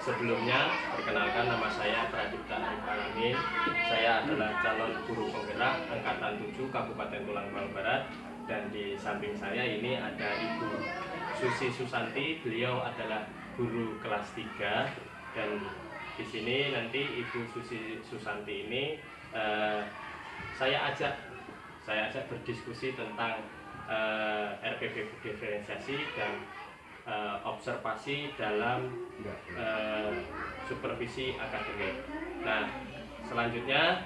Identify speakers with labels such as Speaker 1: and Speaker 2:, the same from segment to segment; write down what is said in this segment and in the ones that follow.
Speaker 1: Sebelumnya, perkenalkan nama saya Pradipta Arif Alamin. Saya adalah calon guru penggerak Angkatan 7 Kabupaten Tulang Bawang Barat. Dan di samping saya ini ada Ibu Susi Susanti. Beliau adalah guru kelas 3. Dan di sini nanti Ibu Susi Susanti ini saya ajak berdiskusi tentang RPP diferensiasi dan observasi dalam supervisi akademik. Nah, selanjutnya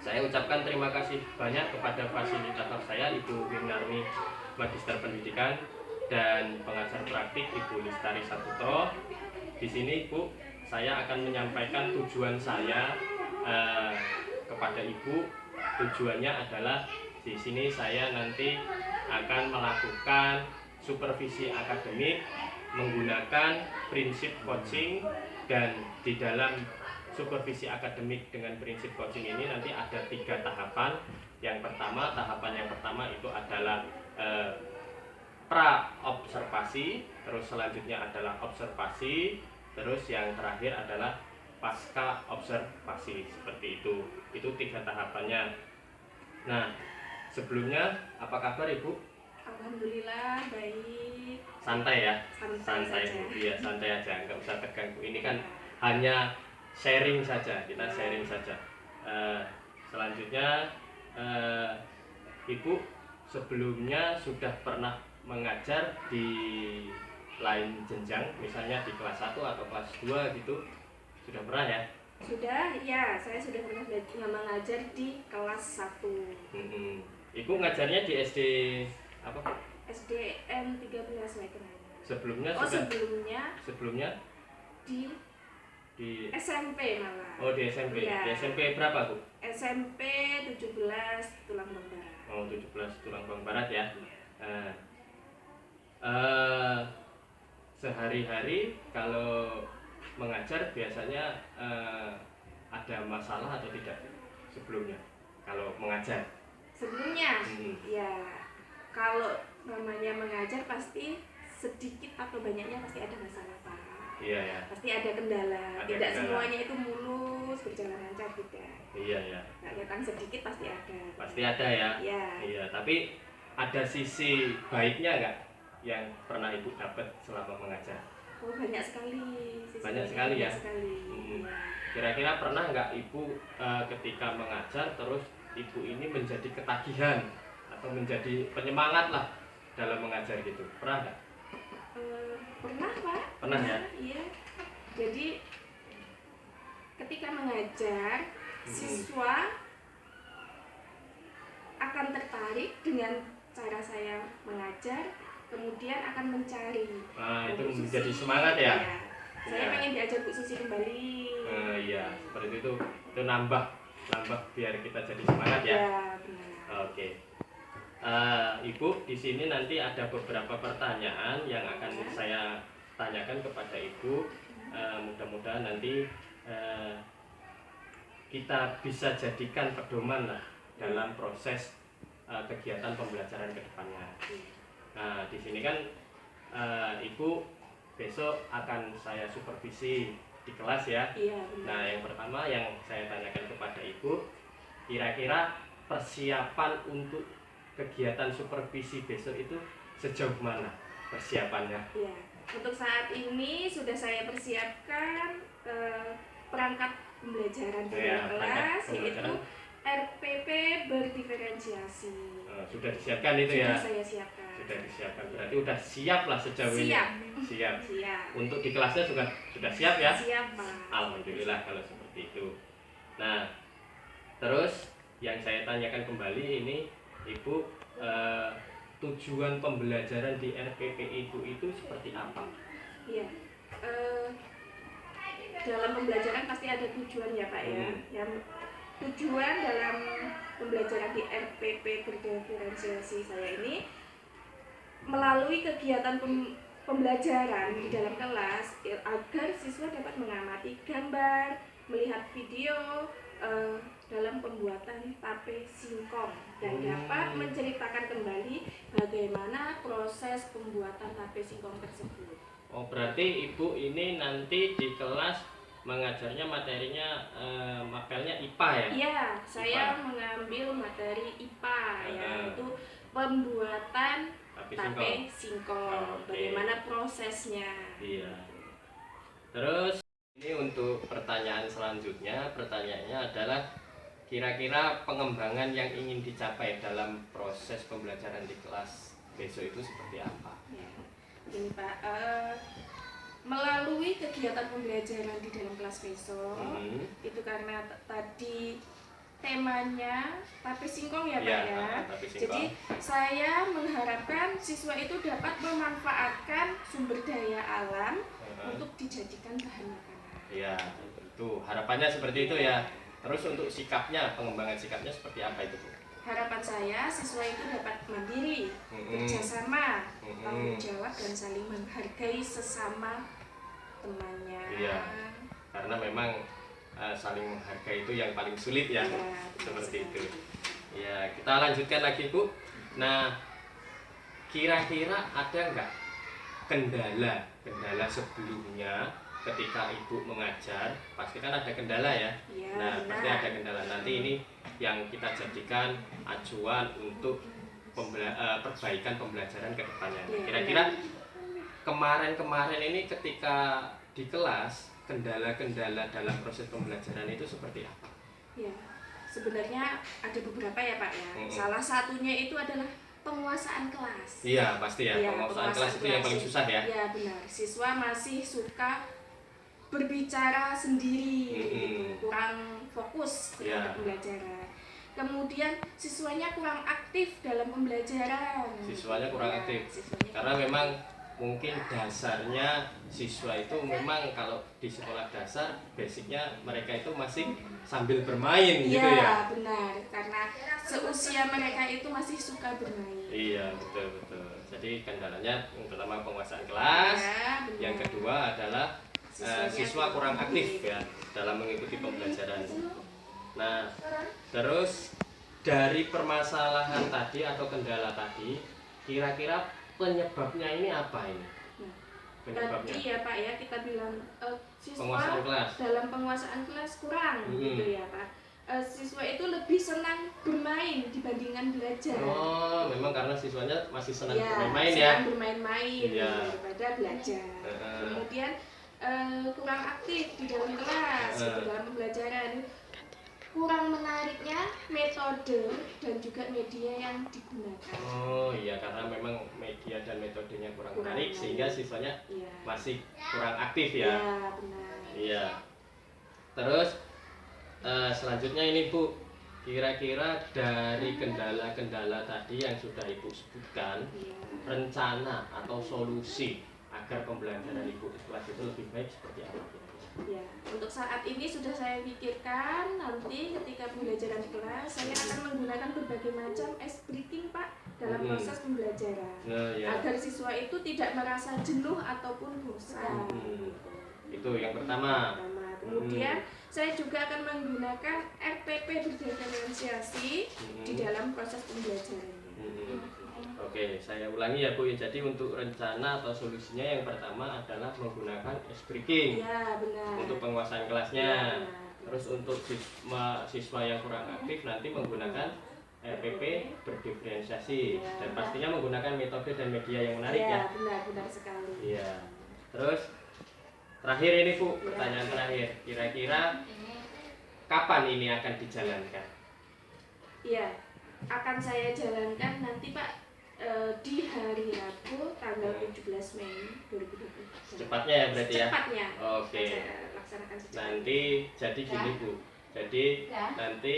Speaker 1: saya ucapkan terima kasih banyak kepada fasilitator saya, Ibu Wirnarni, Magister Pendidikan, dan pengajar praktik Ibu Lestari Saputro. Di sini, Bu, saya akan menyampaikan tujuan saya kepada Ibu. Tujuannya adalah di sini saya nanti akan melakukan supervisi akademik menggunakan prinsip coaching, dan di dalam supervisi akademik dengan prinsip coaching ini nanti ada 3 tahapan. Tahapan yang pertama itu adalah pra observasi, terus selanjutnya adalah observasi, terus yang terakhir adalah pasca observasi. Seperti itu 3 tahapannya. Nah, sebelumnya apa kabar Ibu?
Speaker 2: Alhamdulillah baik.
Speaker 1: Santai ya?
Speaker 2: Santai
Speaker 1: Bu. Iya, santai aja, nggak usah tegang Bu. Ini kan hanya sharing saja, kita sharing saja. Selanjutnya Ibu sebelumnya sudah pernah mengajar di lain jenjang, misalnya di kelas 1 atau kelas 2 gitu? Sudah pernah ya?
Speaker 2: Sudah, ya, saya sudah pernah mengajar di kelas 1.
Speaker 1: Ibu ngajarnya di SD apa?
Speaker 2: SDN 13 Medan.
Speaker 1: Sebelumnya sebelumnya di
Speaker 2: SMP malah.
Speaker 1: Oh, di SMP. Ya. Di SMP berapa, Bu?
Speaker 2: SMP 17 Tulang Bawang Barat.
Speaker 1: Oh, 17 Tulang Bawang Barat ya. Sehari-hari kalau mengajar biasanya ada masalah atau tidak sebelumnya kalau mengajar?
Speaker 2: Sebelumnya, ya, kalau namanya mengajar pasti sedikit atau banyaknya pasti ada masalah, Pak.
Speaker 1: Iya ya.
Speaker 2: Pasti ada kendala. Tidak semuanya itu mulus berjalan lancar, tidak.
Speaker 1: Iya ya.
Speaker 2: Nah, datang sedikit pasti ada.
Speaker 1: Pasti ada ya.
Speaker 2: Iya.
Speaker 1: Iya. Tapi ada sisi baiknya nggak yang pernah Ibu dapat selama mengajar?
Speaker 2: Oh, banyak sekali.
Speaker 1: Banyak sekali ya.
Speaker 2: Ya.
Speaker 1: Kira-kira pernah nggak Ibu ketika mengajar terus Ibu ini menjadi ketagihan atau menjadi penyemangat lah dalam mengajar gitu? Pernah nggak?
Speaker 2: Pernah, Pak.
Speaker 1: Pernah ya?
Speaker 2: Iya. Jadi ketika mengajar, siswa akan tertarik dengan cara saya mengajar, kemudian akan mencari.
Speaker 1: Itu menjadi semangat ya?
Speaker 2: Ya. Saya pengen diajar Bu Susi kembali.
Speaker 1: Iya, seperti itu. Itu nambah biar kita jadi semangat ya.
Speaker 2: Ya, benar.
Speaker 1: Oke. Ibu, di sini nanti ada beberapa pertanyaan yang akan saya tanyakan kepada Ibu. Mudah-mudahan nanti kita bisa jadikan pedoman lah dalam proses kegiatan pembelajaran ke depannya. Nah, di sini kan Ibu besok akan saya supervisi di kelas ya.
Speaker 2: Iya, benar.
Speaker 1: Nah, yang pertama yang saya tanyakan kepada Ibu, kira-kira persiapan untuk kegiatan supervisi besok itu sejauh mana persiapannya?
Speaker 2: Iya, untuk saat ini sudah saya persiapkan perangkat pembelajaran di kelas, yaitu RPP berdiferensiasi.
Speaker 1: Sudah disiapkan itu ya?
Speaker 2: Sudah saya siapkan.
Speaker 1: Sudah disiapkan, berarti udah siap lah sejauh ini. Siap. Untuk di kelasnya sudah siap ya?
Speaker 2: Siap, Pak.
Speaker 1: Alhamdulillah kalau seperti itu. Nah, terus yang saya tanyakan kembali ini, Ibu, tujuan pembelajaran di RPP itu seperti apa?
Speaker 2: Iya, dalam pembelajaran pasti ada tujuan ya, Pak ya. Yang tujuan dalam pembelajaran di RPP berdiferensiasi saya ini melalui kegiatan pembelajaran di dalam kelas agar siswa dapat mengamati gambar, melihat video dalam pembuatan tape singkong dan dapat menceritakan kembali bagaimana proses pembuatan tape singkong tersebut.
Speaker 1: Oh, berarti Ibu ini nanti di kelas mengajarnya materinya mapelnya IPA ya?
Speaker 2: Iya, saya
Speaker 1: IPA.
Speaker 2: mengambil materi IPA,
Speaker 1: Heeh.
Speaker 2: yaitu pembuatan
Speaker 1: Tape
Speaker 2: tape
Speaker 1: singkong.
Speaker 2: singkong.
Speaker 1: Oke.
Speaker 2: Bagaimana prosesnya?
Speaker 1: Iya. Terus ini untuk pertanyaan selanjutnya, pertanyaannya adalah kira-kira pengembangan yang ingin dicapai dalam proses pembelajaran di kelas besok itu seperti apa?
Speaker 2: Ya, ini Pak, melalui kegiatan pembelajaran di dalam kelas besok, itu karena tadi temanya tape singkong ya Pak
Speaker 1: Iya,
Speaker 2: ya.
Speaker 1: tape singkong.
Speaker 2: Jadi saya mengharapkan siswa itu dapat memanfaatkan sumber daya alam untuk dijadikan bahan makanan.
Speaker 1: Iya, itu harapannya seperti itu ya. Terus untuk sikapnya, pengembangan sikapnya seperti apa itu Bu?
Speaker 2: Harapan saya siswa itu dapat mandiri, kerjasama, tanggung jawab dan saling menghargai sesama temannya.
Speaker 1: Iya, karena memang saling menghargai itu yang paling sulit ya, seperti itu. Ya, kita lanjutkan lagi Bu. Nah, kira-kira ada nggak kendala sebelumnya ketika Ibu mengajar? Pasti kan ada kendala ya. Nah, pasti ada kendala. Nanti ini yang kita jadikan acuan untuk perbaikan pembelajaran ke depannya. Kira-kira kemarin-kemarin ini ketika di kelas, kendala-kendala dalam proses pembelajaran itu seperti apa?
Speaker 2: Ya, sebenarnya ada beberapa ya Pak ya. Salah satunya itu adalah penguasaan kelas.
Speaker 1: Iya, pasti ya. Penguasaan kelas itu yang paling susah ya.
Speaker 2: Iya benar. Siswa masih suka berbicara sendiri, gitu. Kurang fokus terhadap pembelajaran. Kemudian siswanya kurang aktif dalam pembelajaran.
Speaker 1: Siswanya kurang aktif. Karena memang mungkin dasarnya siswa itu memang kalau di sekolah dasar basicnya mereka itu masih sambil bermain gitu ya.
Speaker 2: Iya benar, karena seusia mereka itu masih suka bermain.
Speaker 1: Iya betul. Jadi kendalanya yang pertama penguasaan kelas, yang kedua adalah siswa kurang aktif ya dalam mengikuti pembelajaran. Nah, terus dari permasalahan tadi atau kendala tadi, kira-kira penyebabnya ini apa ini? Penyebabnya?
Speaker 2: Tadi ya Pak ya, kita bilang siswa
Speaker 1: penguasaan kelas.
Speaker 2: Dalam penguasaan kelas kurang gitu ya Pak. Siswa itu lebih senang bermain dibandingkan belajar.
Speaker 1: Oh, memang karena siswanya masih senang bermain
Speaker 2: ya.
Speaker 1: Senang
Speaker 2: bermain daripada belajar. Kemudian kurang aktif di dalam kelas, di dalam pembelajaran. Kurang menariknya metode dan juga media yang digunakan.
Speaker 1: Oh iya, karena memang media dan metodenya kurang menarik sehingga siswanya masih kurang aktif ya.
Speaker 2: Iya benar.
Speaker 1: Iya. Terus selanjutnya ini Bu, kira-kira dari kendala-kendala tadi yang sudah Ibu sebutkan, rencana atau solusi agar pembelajaran Ibu di kelas itu lebih baik seperti apa?
Speaker 2: Ya, untuk saat ini sudah saya pikirkan, nanti ketika pembelajaran di kelas saya akan menggunakan berbagai macam ice breaking Pak dalam proses pembelajaran agar siswa itu tidak merasa jenuh ataupun bosan.
Speaker 1: Itu yang pertama.
Speaker 2: Kemudian saya juga akan menggunakan RPP berdiferensiasi di dalam proses pembelajaran.
Speaker 1: Oke, saya ulangi ya Bu. Jadi untuk rencana atau solusinya yang pertama adalah menggunakan ice breaking untuk penguasaan kelasnya. Terus untuk siswa yang kurang aktif nanti menggunakan RPP berdiferensiasi dan pastinya menggunakan metode dan media yang menarik ya.
Speaker 2: Benar sekali.
Speaker 1: Iya. Terus terakhir ini Bu, pertanyaan terakhir. Kira-kira kapan ini akan dijalankan?
Speaker 2: Iya, akan saya jalankan nanti Pak di hari Rabu tanggal 17 Mei 2020.
Speaker 1: Secepatnya ya berarti ya?
Speaker 2: Secepatnya.
Speaker 1: Oke.
Speaker 2: Laksanakan secepatnya.
Speaker 1: Nanti jadi gini Bu. Jadi nanti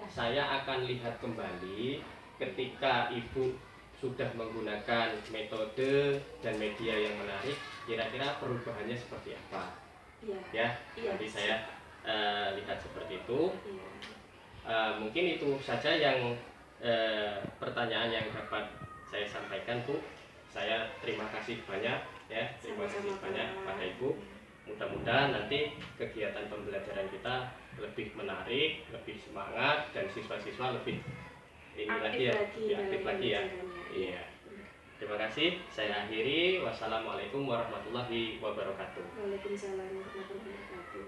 Speaker 1: saya akan lihat kembali ketika Ibu sudah menggunakan metode dan media yang menarik, kira-kira perubahannya seperti apa? Ya. Nanti saya lihat seperti itu. Mungkin itu saja yang pertanyaan yang dapat saya sampaikan Bu. Saya terima kasih banyak ya, terima kasih banyak pada Ibu. Mudah-mudahan nanti kegiatan pembelajaran kita lebih menarik, lebih semangat dan siswa-siswa lebih ini aktif lagi ya. Iya. Terima kasih. Saya akhiri. Wassalamualaikum warahmatullahi wabarakatuh.
Speaker 2: Waalaikumsalam warahmatullahi wabarakatuh.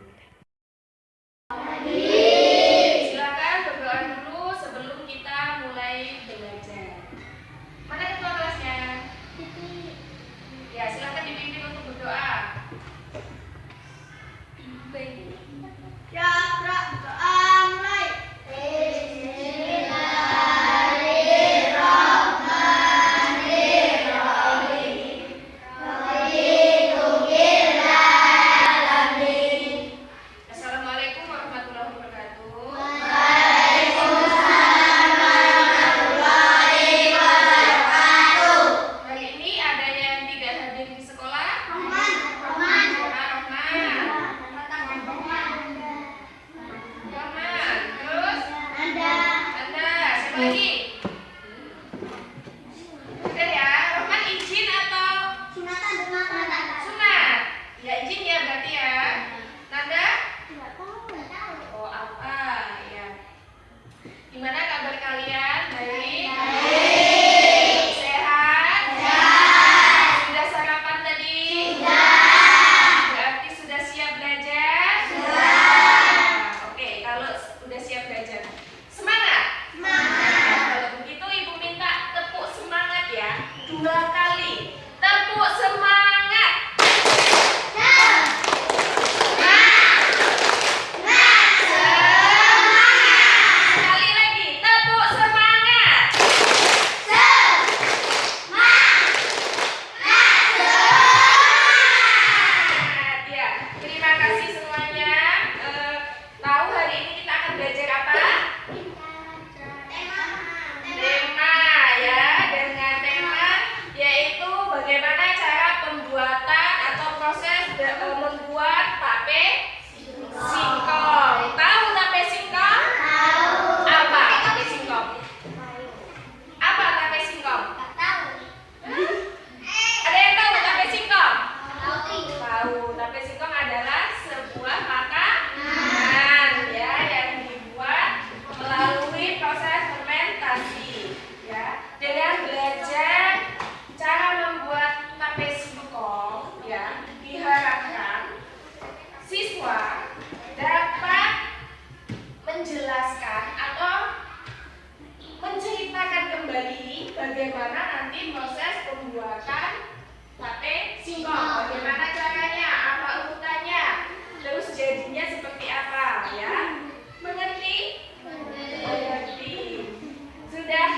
Speaker 3: Silakan berdoa dulu sebelum kita mulai belajar. Mana ketua kelasnya? Ya, silakan dipimpin untuk berdoa.
Speaker 4: Ya, berdoa mulai.
Speaker 3: Assalamualaikum warahmatullahi wabarakatuh. Hari ini ada yang tidak hadir di sekolah? Rohman. Terus? Anda. Siapa lagi? Udah ya. Rohman izin atau sunat? Ya izin ya berarti ya. Nanda? Oh apa ya? Gimana kabar kalian? Baik? Sehat? Sudah sarapan tadi? Berarti sudah siap belajar? Oke, kalau sudah siap belajar, semangat? Kalau begitu ibu minta tepuk semangat ya, 2 kali. Tepuk semangat. Sekali lagi, tepuk semangat. Ya, terima kasih semuanya. Tahu hari ini kita akan belajar apa? Tema ya, dengan tema yaitu bagaimana cara pembuatan atau proses membuat tape singkong. Tahu tape singkong? Apa tape singkong? Apa tape singkong? Ada yang tahu tape singkong? Tahu, tape singkong adalah sebuah makanan ya yang dibuat melalui proses fermentasi ya. Dengan belajar cara membuat tape singkong ya, diharapkan siswa dapat menjelaskan atau menceritakan kembali bagaimana nanti proses pembuatan tape singkong, bagaimana caranya, apa urutannya, terus jadinya seperti apa ya. Mengerti? Mengerti. Sudah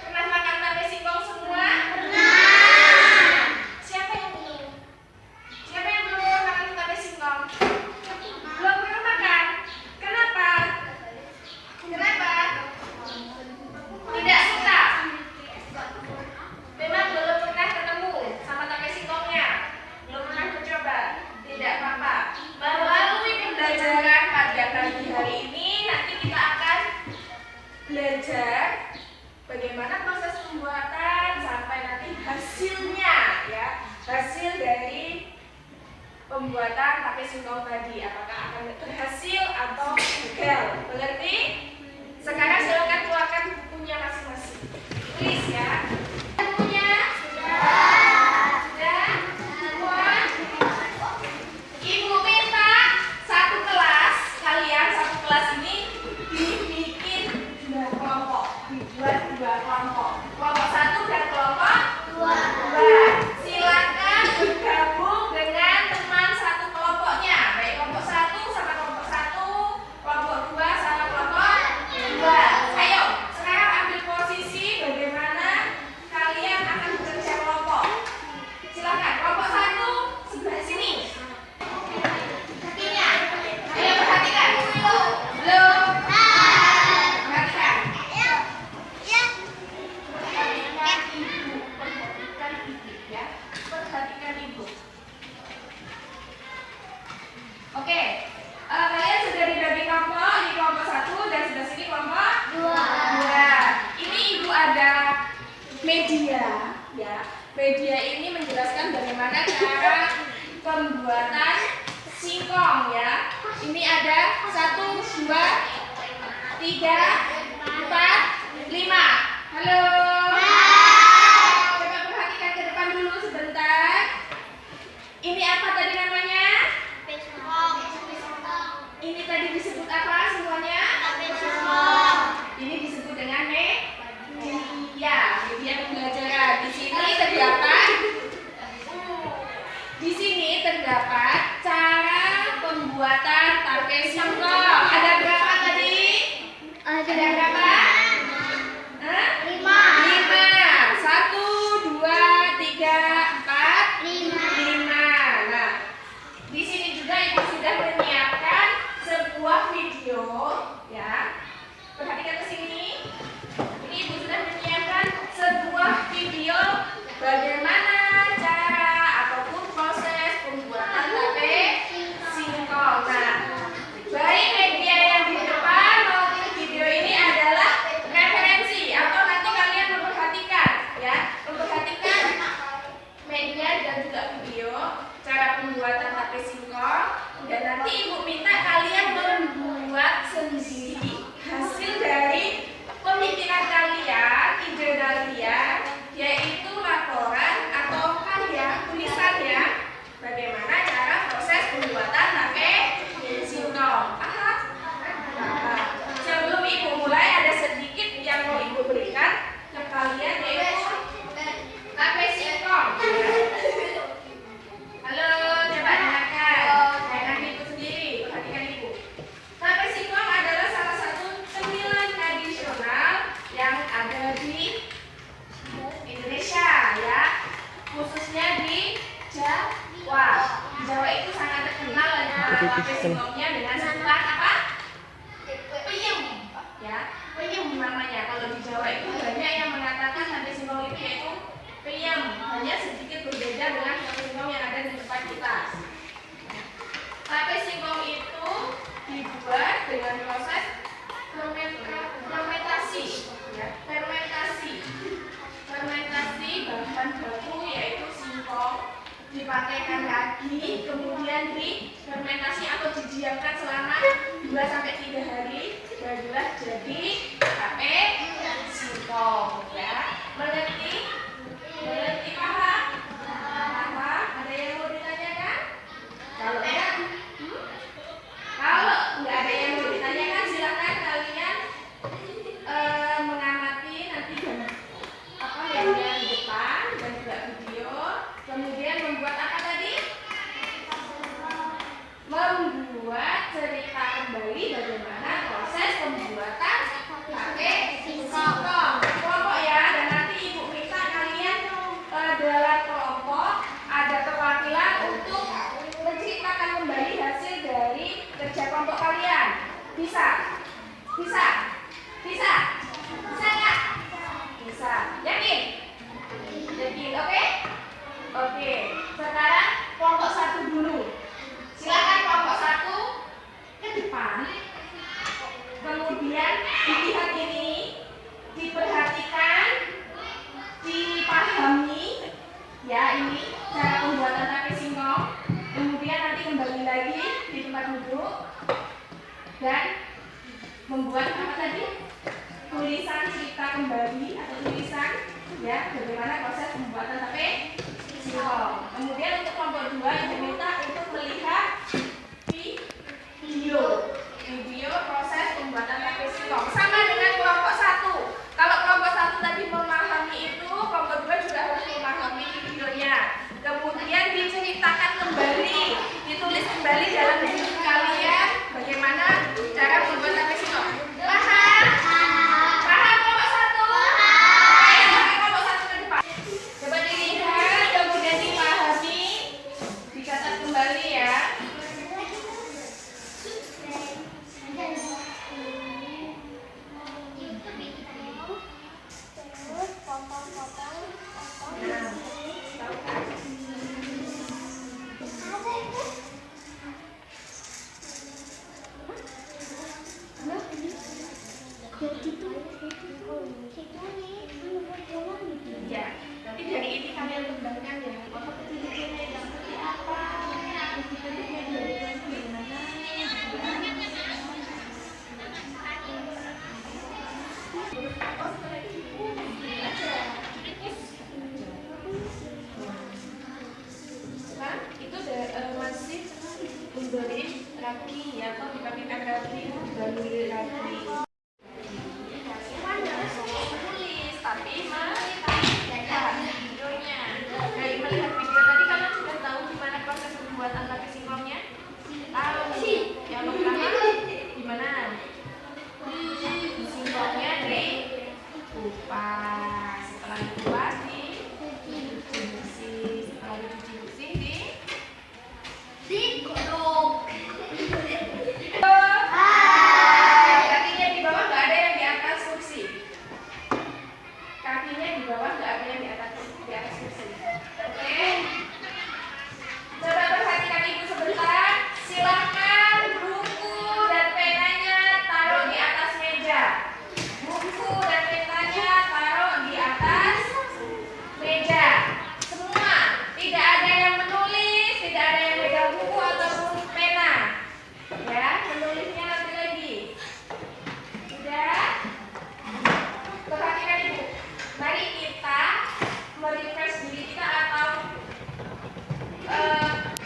Speaker 3: pernah makan tape singkong semua? Siapa yang belum? Siapa yang belum pernah makan tape singkong? Belum pernah makan? Kenapa? Tidak suka? Memang belum pernah ketemu sama tape singkongnya? Belum pernah mencoba? Tidak apa-apa. Melalui pembelajaran pada pagi hari ini nanti kita akan belajar bagaimana proses pembuatan sampai nanti hasilnya ya. Hasil dari pembuatan tape singkong tadi apakah akan berhasil atau gagal. Mengerti? Sekarang silakan keluarkan bukunya masing-masing. Please ya. Bukunya sudah? Semua? Ibu minta satu kelas, kalian satu kelas ini dibikin 2 kelompok, dibuat 2 kelompok. Kelompok 1 dan kelompok 2. Silakan bergabung dengan teman satu kelompoknya, baik kelompok 1 sama kelompok 1, kelompok 2 sama kelompok 2. Ayo, sekarang ambil posisi bagaimana kalian akan bekerja kelompok. Silakan, kelompok 1 sebelah sini. Kakinya, ayo perhatikan. Belum. Perhatikan. Perhatikan ibu ya. Perhatikan ibu. Oke. Kalian sudah dibagi kelompok, ini kelompok 1 dan sebelah sini kelompok 2. Ini ibu ada media ya. Media ini menjelaskan bagaimana cara pembuatan singkong ya. Ini ada 1, 2, 3, 4, 5. Halo. Ini apa tadi namanya? Ini tadi disebut apa semuanya? Ini disebut dengan media pembelajaran. Di sini terdapat cara pembuatan tape singkong. Ada berapa tadi? Ada berapa? 5. 1, 2, 3, 4, 5. Nah, di sini juga Ibu sudah menyiapkan sebuah video, ya. Perhatikan ke sini. Ini Ibu sudah menyiapkan sebuah video bagaimana cara ataupun proses pembuatan tape singkong. Nah, baik media yang di depan maupun video ini adalah referensi atau nanti kalian memperhatikan, ya, memperhatikan media dan juga video cara pembuatan tape singkong, dan nanti Ibu minta kalian membuat sendiri hasil dari pemikiran kalian, ide kalian, yaitu laporan atau karya tulisannya bagaimana cara proses pembuatan tape singkong. Paham? Paham. Sebelum Ibu mulai ada sedikit yang mau Ibu berikan ke kalian, yaitu tape singkong. Halo, coba dengarkan. Jangan Ibu sendiri, perhatikan Ibu. Tape singkong adalah salah satu cemilan tradisional yang ada di Indonesia, ya, khususnya di Jawa. Di Jawa itu sangat terkenal tape singkongnya dengan sebutan apa? Peyem, ya, peyem namanya. Kalau di Jawa itu banyak yang mengatakan tape singkong itu yaitu peyem, hanya sedikit berbeda dengan tape singkong yang ada di tempat kita. Tape singkong itu dibuat dengan proses fermentasi, ya, fermentasi bahan baku yaitu singkong dipakaikan lagi, kemudian difermentasi atau didiamkan selama 2-3 hari, barulah jadi tape singkong, ya. Mengerti? Paham? Ada yang mau ditanyakan? Kalau nggak ada yang mau ditanyakan, silakan kalian mengamati nanti yang di depan dan juga video. Kemudian membuat apa tadi? Membuat cerita kembali bagaimana proses pembuatan tape singkong. Kelompok, ya, dan nanti Ibu minta kalian dalam kelompok ada perwakilan untuk menceritakan kembali hasil dari kerja kelompok kalian. Bisa nggak? Bisa. Yakin? Oke? Oke. Sekarang kelompok 1 dulu. Silakan kelompok 1 ke depan. Kemudian dilihat ini, diperhatikan, dipahami, ya, ini cara pembuatan tape singkong. Kemudian nanti kembali lagi di tempat duduk dan membuat apa tadi? Tulisan cerita kembali atau tulisan, ya, bagaimana proses pembuatan tape singkong. Kemudian untuk kelompok 2 Ibu minta untuk melihat video proses pembuatan tape singkong. Sama dengan kelompok 1. Kalau kelompok 1 tadi memahami itu, kelompok 2 juga harus memahami videonya. Kemudian diceritakan kembali, ditulis kembali dalam buku kalian bagaimana cara membuat tape singkong. Paham? Paham kelompok 1? Ayo, kelompok 1 ke depan. Coba dilihat, kemudian dipahami, dicatat kembali, ya.
Speaker 2: kaki atau dikakikan kaki dibaluri kaki.
Speaker 3: Menulis, tapi melihat videonya. Dari melihat video tadi kalian sudah tahu gimana proses pembuatan kaki singkongnya? Tahu. Yang pertama gimana? Singkongnya dikupas. Setelah dikupas dicuci bersih. Setelah dicuci bersih
Speaker 4: Digodok.
Speaker 3: kakinya di bawah nggak ada yang di atas kursi. Kakinya di bawah nggak ada yang di atas kursi. Oke. Coba perhatikan ibu sebentar. Silakan buku dan penanya taruh di atas meja. Buku dan penanya taruh di atas meja. Semua. Tidak ada yang menulis, tidak ada yang pegang buku ataupun pena. Ya, menulisnya nanti lagi. Sudah? Perhatikan ibu. Mari kita merefresh diri kita atau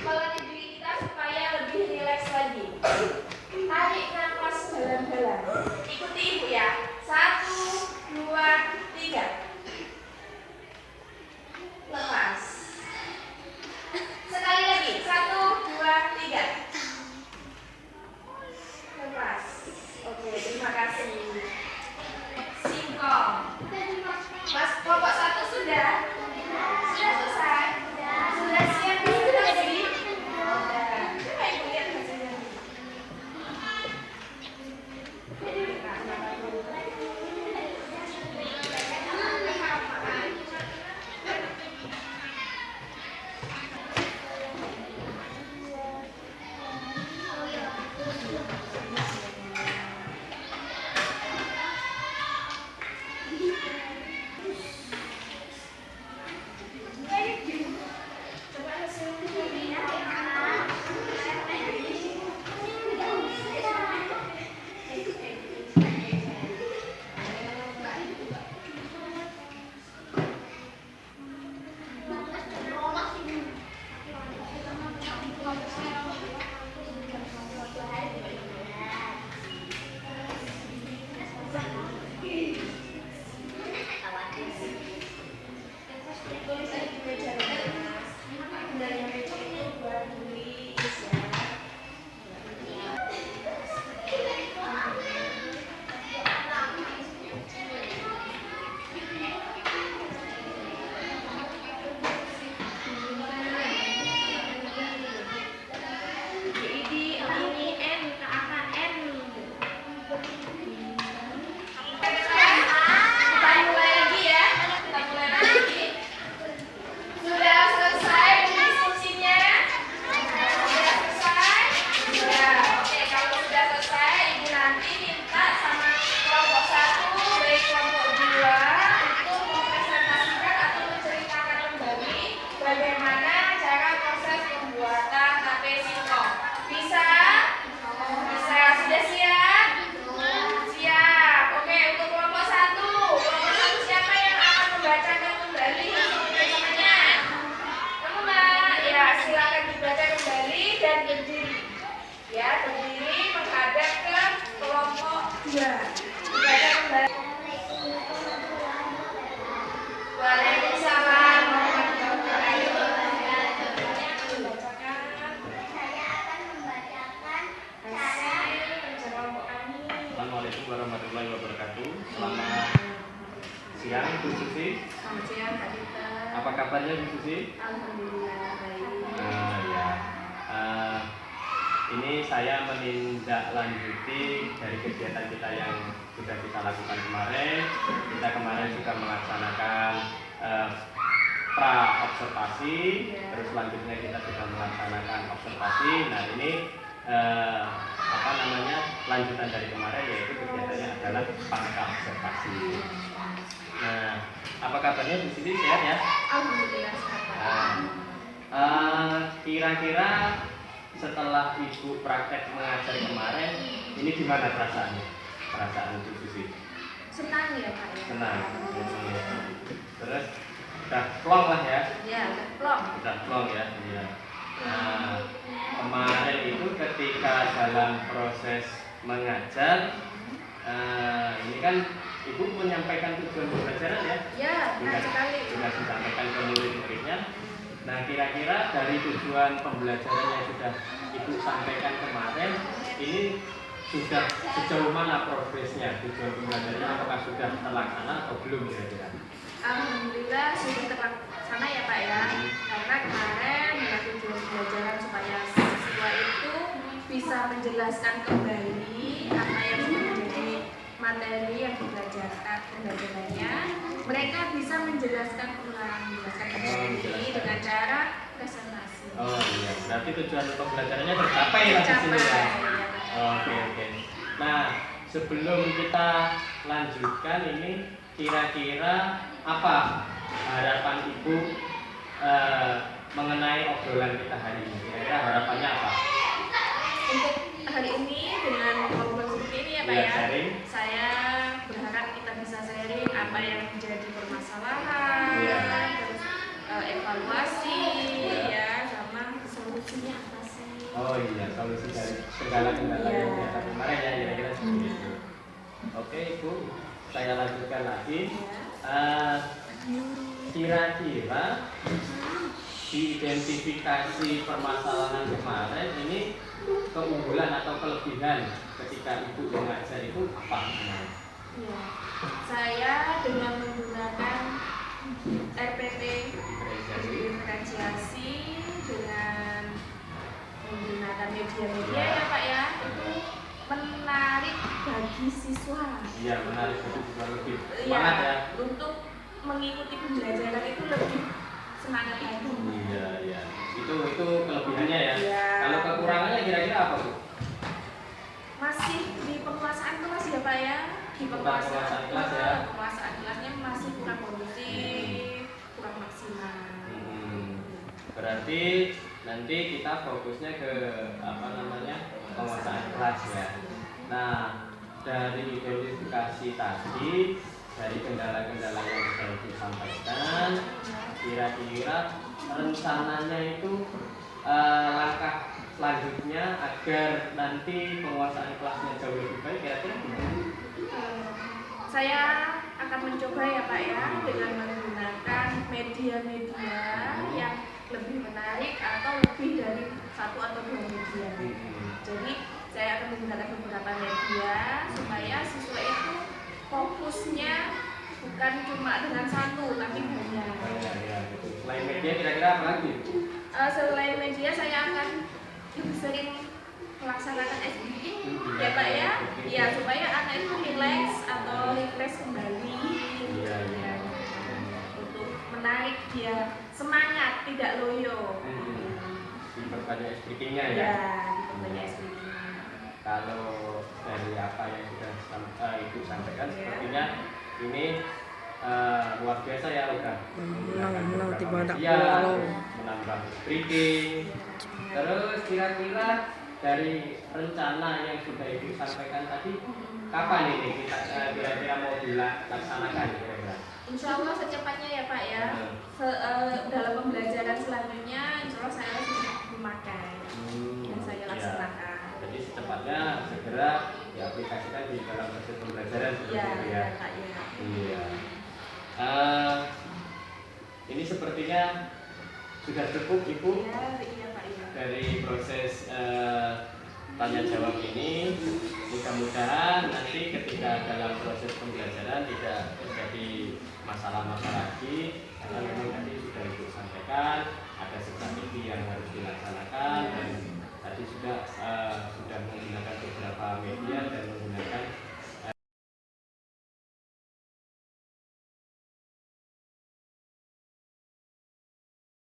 Speaker 3: melatih diri kita supaya lebih rileks lagi. Tarik nafas dalam-dalam. Ikuti ibu ya. 1, 2, 3. Lepas. Sekali lagi. 1, 2, 3. Lepas. Oke, terima kasih. Singkong. Mas, kelompok 1 sudah? Sudah selesai? Sudah siap presentasi? Sudah. Coba ibu lihat hasilnya. Coba hasilnya. Tulisan di meja Mas. Dari meja itu buat tulis ya. Kita mulai lagi ya. Kita mulai lagi. Sudah selesai diskusinya? Sudah selesai? Sudah. Oke, kalau sudah selesai, ibu nanti minta sama kelompok 1, baik kelompok 2 untuk mempresentasikan atau menceritakan kembali bagaimana cara proses pembuatan tape singkong. Bisa? Bisa. Sudah siap? Siap. Oke, untuk kelompok 1. Kelompok 1 siapa yang akan membacakan kembali pembahasannya? Kamu Mbak? Ya, silakan dibaca kembali dan berdiri. Ya, berdiri menghadap ke kelompok 2. Dibaca kembali. Waalaikumsalam warahmatullahi wabarakatuh. Membacakan
Speaker 4: Saya akan membacakan
Speaker 3: hasil pencampuran ini.
Speaker 1: Assalamualaikum warahmatullahi wabarakatuh. Selamat siang Bu Susi.
Speaker 2: Selamat siang Kak Dita.
Speaker 1: Apa kabarnya Bu Susi?
Speaker 2: Alhamdulillah baik.
Speaker 1: Ya. Ini saya menindaklanjuti dari kegiatan kita yang sudah kita lakukan kemarin. Kita kemarin sudah melaksanakan pra observasi, terus selanjutnya kita sudah melaksanakan observasi. Nah ini lanjutan dari kemarin, yaitu kegiatannya adalah pasca observasi. Nah, apa kabarnya Bu Siti, sehat ya?
Speaker 2: Alhamdulillah sehat.
Speaker 1: Kira-kira setelah Ibu praktek mengajar kemarin, ini gimana perasaannya? Perasaan Bu Siti?
Speaker 2: Senang ya Pak ya?
Speaker 1: Senang. Terus udah plong lah ya?
Speaker 2: Ya, udah plong.
Speaker 1: Udah plong ya? Iya. Nah, kemarin itu ketika dalam proses mengajar, ini kan Ibu menyampaikan tujuan pembelajaran ya?
Speaker 2: Ya, benar sekali.
Speaker 1: Sudah disampaikan ke murid-muridnya. Nah, kira-kira dari tujuan pembelajaran yang sudah Ibu sampaikan kemarin, ini sudah sejauh mana progresnya tujuan pembelajarannya? Apakah sudah terlaksana atau belum kira-kira?
Speaker 2: Alhamdulillah sudah terlaksana ya Pak ya. Karena kemarin dengan tujuan pembelajaran supaya siswa itu bisa menjelaskan kembali apa yang sudah menjadi materi yang dipelajarkan pembelajarannya. Mereka bisa menjelaskan ulang, menjelaskan kembali dengan cara presentasi.
Speaker 1: Oh iya, berarti tujuan pembelajarannya tercapai lah di sini ya. Oke. Nah, sebelum kita lanjutkan ini, kira-kira apa harapan Ibu mengenai obrolan kita hari ini? Kira-kira harapannya apa?
Speaker 2: Untuk hari ini dengan momen seperti ini ya Pak ya,
Speaker 1: Sharing.
Speaker 2: saya berharap kita bisa sharing apa yang menjadi permasalahan,
Speaker 1: Iya.
Speaker 2: terus evaluasi,
Speaker 1: Iya.
Speaker 2: ya, sama solusinya apa sih?
Speaker 1: Oh iya, solusi dari kendala-kendala yang
Speaker 2: Iya.
Speaker 1: kita kemarin ya, kira-kira seperti itu. Oke Ibu, saya lanjutkan lagi. Kira-kira diidentifikasi permasalahan kemarin ini keunggulan atau kelebihan ketika Ibu mengajar itu apa?
Speaker 2: Ya, saya dengan menggunakan RPP diferensiasi dengan menggunakan media-media ya Pak ya, itu menarik bagi siswa.
Speaker 1: Iya, menarik untuk siswa lebih semangat ya.
Speaker 2: Untuk mengikuti pembelajaran itu lebih semangat lagi.
Speaker 1: Iya. Itu kelebihannya ya.
Speaker 2: Iya.
Speaker 1: Kalau kekurangannya kira-kira apa Bu?
Speaker 2: Masih di penguasaan kelas ya Pak ya. Di
Speaker 1: Penguasaan kelas ya.
Speaker 2: Penguasaan kelasnya masih kurang kondusif, kurang maksimal.
Speaker 1: Berarti nanti kita fokusnya ke penguasaan kelas ya. Nah, dari identifikasi tadi, dari kendala-kendala yang sudah disampaikan, kira-kira rencananya itu langkah selanjutnya agar nanti penguasaan kelasnya jauh lebih baik, kira-kira gimana?
Speaker 2: Saya akan mencoba ya Pak ya dengan menggunakan media-media yang lebih menarik atau lebih dari satu atau dua media. Jadi saya akan menggunakan beberapa media supaya siswa itu fokusnya bukan cuma dengan satu tapi banyak.
Speaker 1: Ya, gitu. Selain media kira-kira apa lagi?
Speaker 2: Selain media saya akan lebih sering melaksanakan SBK ya Pak ya, ya supaya anak itu relax atau refresh kembali.
Speaker 1: Iya.
Speaker 2: Untuk menarik dia semangat, tidak loyo.
Speaker 1: Diperbanyak speakingnya ya.
Speaker 2: Ya, diperbanyak SBK-nya.
Speaker 1: Kalau dari apa yang sudah Ibu sampaikan,
Speaker 2: Ya.
Speaker 1: sepertinya ini luar biasa ya, udah
Speaker 5: menang tiba tak
Speaker 1: media,
Speaker 5: pulau.
Speaker 1: menambah speaking. Terus kira-kira dari rencana yang sudah Ibu sampaikan tadi, kapan ini kita kira-kira mau dilaksanakan kira-kira?
Speaker 2: Insya Allah secepatnya ya Pak ya. Dalam pembelajaran selanjutnya, insya Allah saya sudah memakai dan saya laksanakan.
Speaker 1: Jadi secepatnya segera diaplikasikan di dalam proses pembelajaran seperti
Speaker 2: Ya,
Speaker 1: itu
Speaker 2: ya
Speaker 1: ya.
Speaker 2: Pak ya.
Speaker 1: Iya. Ini sepertinya sudah cukup Ibu
Speaker 2: Iya Pak ya.
Speaker 1: dari proses tanya jawab ini. Mudah-mudahan nanti ketika dalam proses pembelajaran tidak terjadi masalah-masalah lagi, karena memang tadi sudah Ibu sampaikan ada strategi yang harus dilaksanakan dan tadi sudah menggunakan beberapa media dan menggunakan